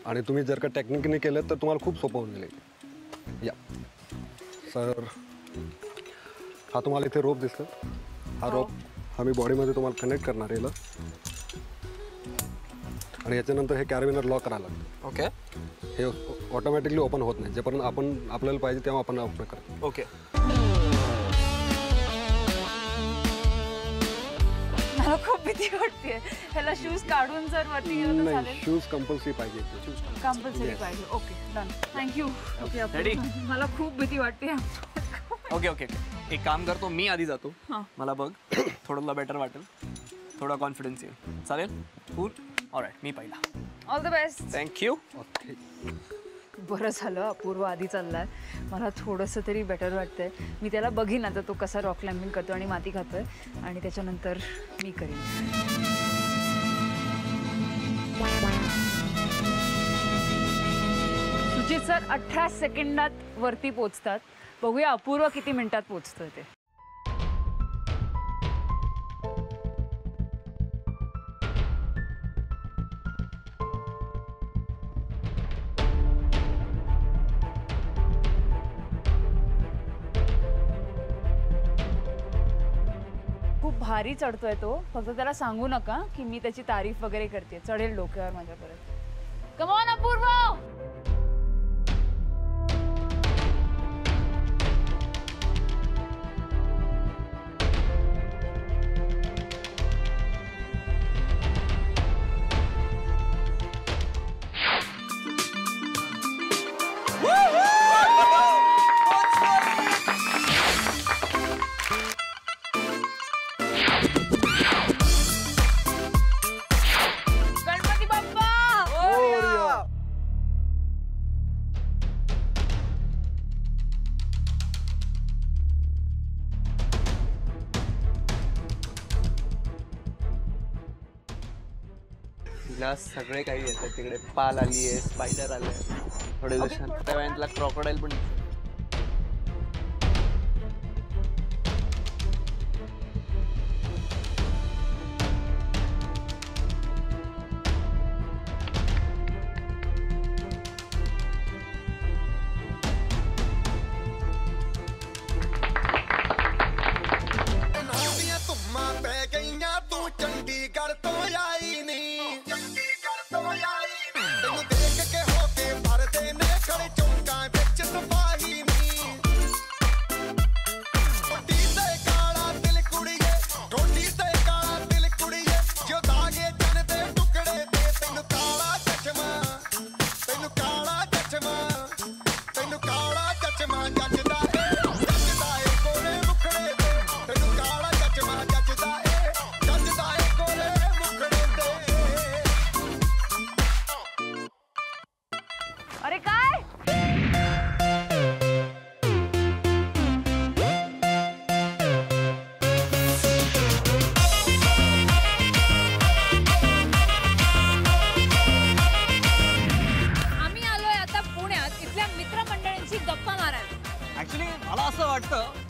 आणि तुम्ही जर का टेक्निकने केलं तर तुम्हाला खूप सोपं होऊन जाईल. या सर, हा तुम्हाला इथे रोप दिसतो, हा रोप हा मी बॉडीमध्ये तुम्हाला कनेक्ट करणार आहे आणि याच्यानंतर हे कॅरिबिनर लॉक करायला लागतं. ओके. हे ऑटोमॅटिकली ओपन होत नाही, जेपर्यंत आपण आपल्याला पाहिजे तेव्हा आपण ओपन करतो. ओके. मला खूप भीती वाटते. ह्याला शूज काढून जर वरती गेलं तर चालेल? शूज कंपल्सरी पाहिजे. कंपल्सरी पाहिजे. Okay, done. थँक्यू. रेडी? मला खूप भीती वाटते. Okay okay. एक काम करतो, मी आधी जातो. मला बघ थोडं बेटर वाटेल, थोडा कॉन्फिडन्स येईल. चालेल? कूल. ऑलराईट, मी पहिला. All the best. Thank you. Okay. बरं झालं अपूर्व आधी चाललाय. मला थोडंसं तरी बेटर वाटतंय. मी त्याला बघीन आता तो कसा रॉक क्लाइम्बिंग करतो आणि माती खातोय, आणि त्याच्यानंतर मी करीन. सुजित सर 18 सेकंदात वरती पोचतात. बघूया अपूर्व किती मिनिटात पोचतोय ते. खूप भारी चढतोय तो. फक्त त्याला सांगू नका की मी त्याची तारीफ वगैरे करते. चढेल डोक्यावर माझ्या परत. कम ऑन अपूर्व. तिला सगळे काही येतात. तिकडे पाल आली आहे, स्पायडर आले, थोडे दिवसांत त्या वेळेला तिला क्रॉकोडाईल पण.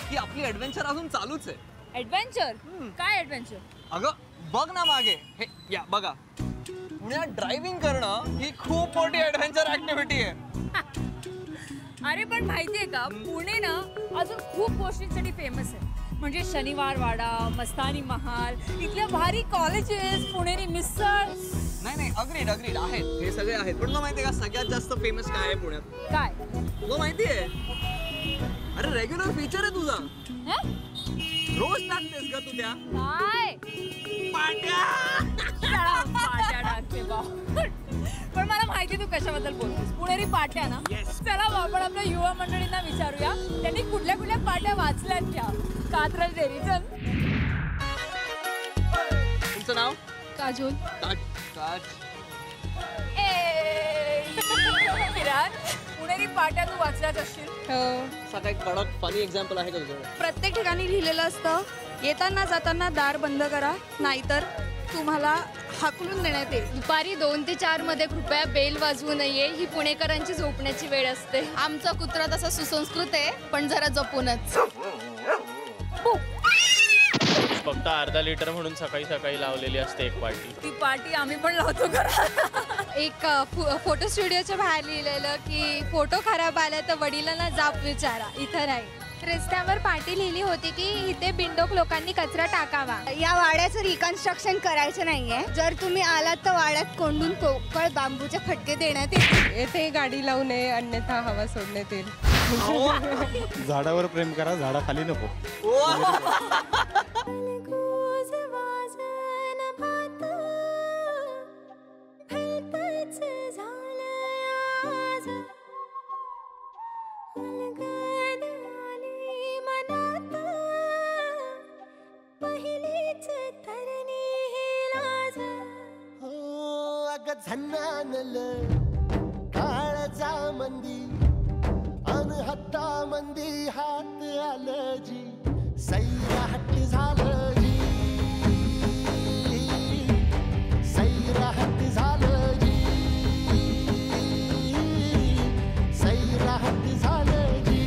की आपली ॲडव्हेंचर अजून चालूच आहे. ॲडव्हेंचर? काय ॲडव्हेंचर? अगं बघ ना मागे, हे या बघा, पुण्यात ड्रायव्हिंग करणं ही खूप मोठी ॲडव्हेंचर ॲक्टिव्हिटी आहे. अरे पण माहितीये का, पुणे ना अजून खूप गोष्टींसाठी फेमस आहे. म्हणजे शनिवार वाडा, मस्तानी महाल, इथल्या भारी कॉलेजेस, पुणेरी मिसळ. नाही अग्रीड आहेत, हे सगळे आहेत. पण तुला माहितीये का सगळ्यात जास्त फेमस काय आहे पुण्यात? काय तुला माहितीये? अरे रेग्युलर फीचर आहे तुझा. रोज टाकतेस का तू त्या? काय पाट्या टाकते बा. पण मला माहिती तू कशाबद्दल बोलतोस. पुणेरी पाट्या ना. चला आपण आपल्या युवा मंडळींना विचारूया त्यांनी कुठल्या कुठल्या पाट्या वाचल्यात त्या. कात्रज डेअरी. चल. तुमचं नाव? काजोल. काज. पुणेरी पाट्या तू वाचल्याच असशील. असा काही कडक फनी एक्झाम्पल आहे का तुझ्याकडे? प्रत्येक ठिकाणी लिहिलेलं असतं, येताना जाताना दार बंद करा, नाहीतर तुम्हाला हाकलून देण्यात येईल. दुपारी 2 ते 4 मध्ये कृपया बेल वाजवू नये. ही पुणेकरांची झोपण्याची वेळ असते. आमचा कुत्रा तसा सुसंस्कृत आहे, पण जरा जपूनच. फक्त अर्धा लिटर म्हणून सकाळी सकाळी लावलेली असते एक पार्टी. ती पार्टी आम्ही पण लावतो घरात. एक फोटो स्टुडिओच्या बाहेर लिहिलेलं की फोटो खराब आला तर वडिलांना जाब विचारा, इथं नाही. रस्त्यावर पाटी लिहिली होती की इथे बिंडोक लोकांनी कचरा टाकावा. या वाड्याचं रिकन्स्ट्रक्शन करायचं नाहीये. जर तुम्ही आलात तर वाड्यात कोंडून पोकळ बांबूचे फटके देण्यात येतील. येथे गाडी लावू नये अन्यथा हवा सोडण्यात येईल. झाडावर प्रेम करा, झाडाखाली नको. झन्नानल काळजा मंदी अन हत्ता मंदी हात आलं जी सैरा हट्ट झालं जी सैरा हट्ट झालं जी सैरा हट्ट झालं जी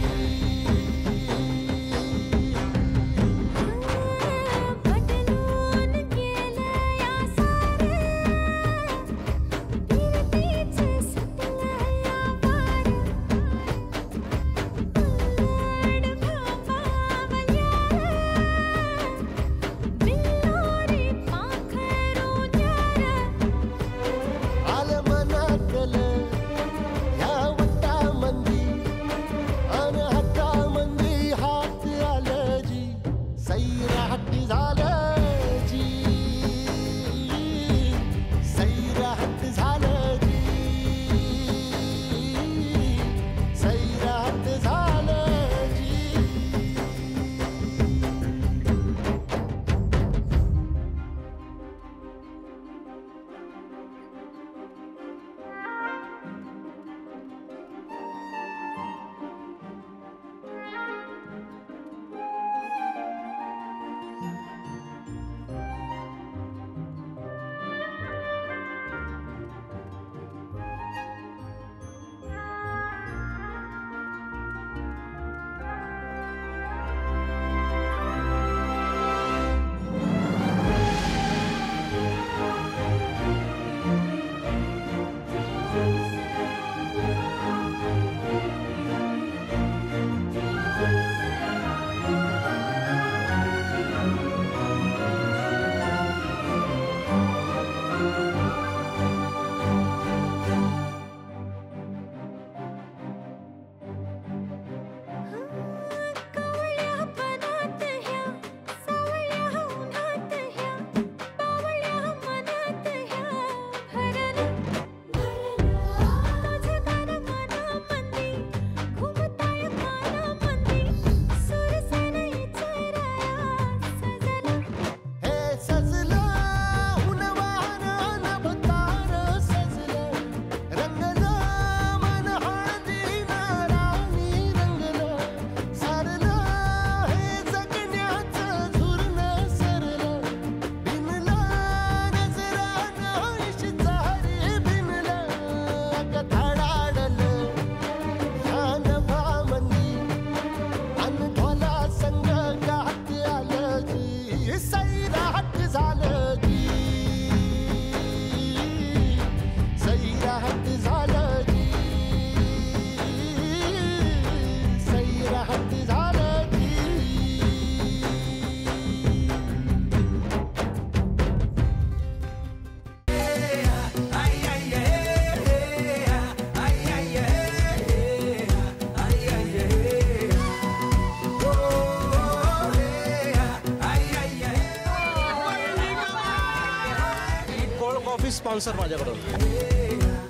स्पॉन्सर माझ्याकडून.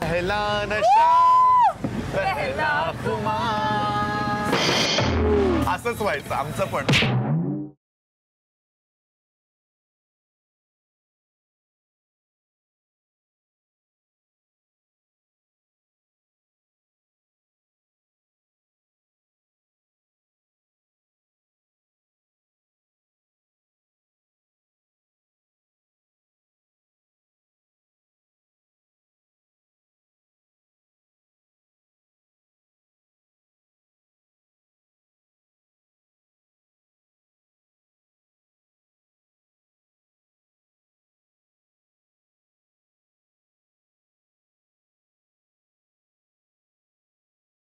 पहला नशा पहला खुमार. असंच व्हायचं आमचं पण.